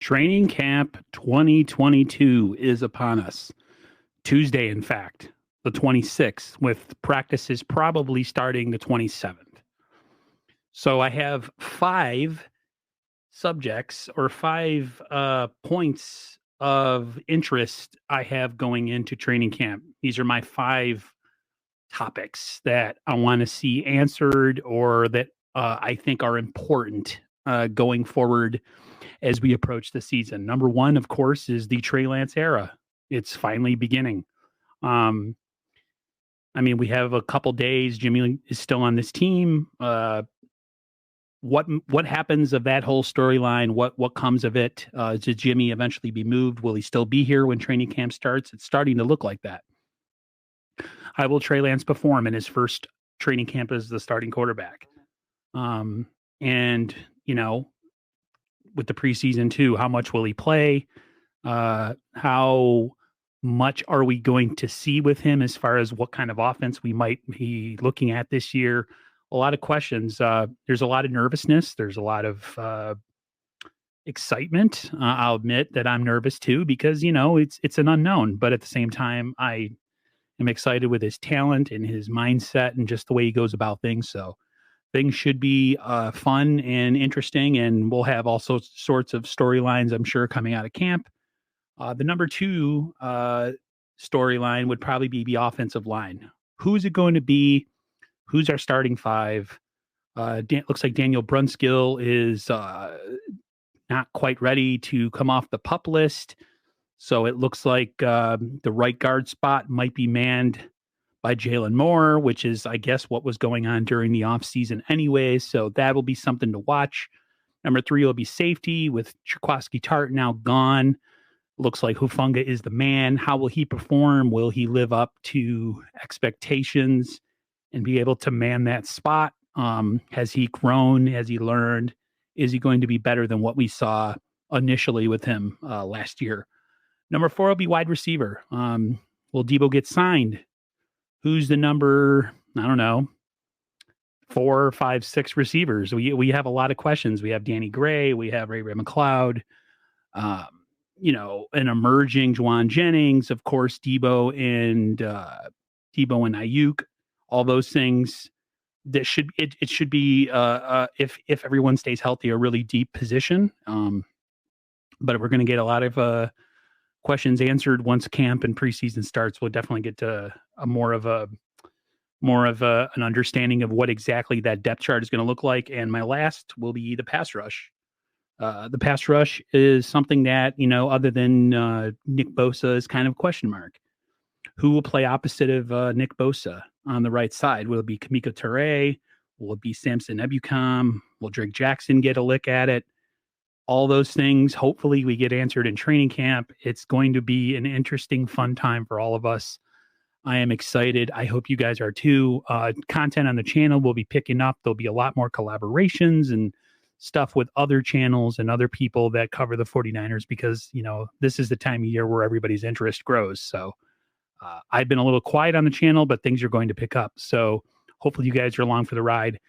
Training Camp 2022 is upon us. Tuesday, in fact, the 26th, with practices probably starting the 27th. So I have five subjects or five points of interest I have going into training camp. These are my five topics that I want to see answered or that I think are important going forward as we approach the season. Number one, of course, is the Trey Lance era. It's finally beginning. We have a couple days. Jimmy is still on this team. What happens of that whole storyline? What comes of it? Does Jimmy eventually be moved? Will he still be here when training camp starts? It's starting to look like that. How will Trey Lance perform in his first training camp as the starting quarterback? And with the preseason too, how much will he play? How much are we going to see with him as far as what kind of offense we might be looking at this year? A lot of questions. There's a lot of nervousness. There's a lot of excitement. I'll admit that I'm nervous too because it's an unknown. But at the same time, I am excited with his talent and his mindset and just the way he goes about things. So things should be fun and interesting, and we'll have all sorts of storylines, I'm sure, coming out of camp. The number two storyline would probably be the offensive line. Who's it going to be? Who's our starting five? Looks like Daniel Brunskill is not quite ready to come off the PUP list. So it looks like the right guard spot might be manned by Jalen Moore, which is, I guess, what was going on during the offseason anyway. So that will be something to watch. Number three will be safety with Jaquiski Tartt now gone. Looks like Hufanga is the man. How will he perform? Will he live up to expectations and be able to man that spot? Has he grown? Has he learned? Is he going to be better than what we saw initially with him last year? Number four will be wide receiver. Will Debo get signed? Who's the number, I don't know, 4, 5, 6 receivers? We have a lot of questions. We have Danny Gray. We have Ray McLeod. An emerging Juwan Jennings, of course, Debo and Ayuk. All those things. That should be if everyone stays healthy, a really deep position. But we're going to get a lot of questions answered once camp and preseason starts. We'll definitely get to more of an understanding of what exactly that depth chart is going to look like. And my last will be the pass rush. The pass rush is something that, other than Nick Bosa, is kind of a question mark. Who will play opposite of Nick Bosa on the right side? Will it be Kamiko Toure? Will it be Samson Ebukam? Will Drake Jackson get a lick at it? All those things, hopefully we get answered in training camp. It's going to be an interesting, fun time for all of us. I am excited. I hope you guys are too. Content on the channel will be picking up. There'll be a lot more collaborations and stuff with other channels and other people that cover the 49ers because, this is the time of year where everybody's interest grows. So I've been a little quiet on the channel, but things are going to pick up. So hopefully you guys are along for the ride.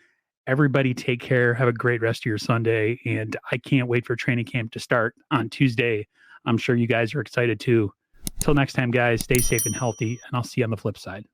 Everybody take care. Have a great rest of your Sunday. And I can't wait for training camp to start on Tuesday. I'm sure you guys are excited too. Till next time, guys, stay safe and healthy, and I'll see you on the flip side.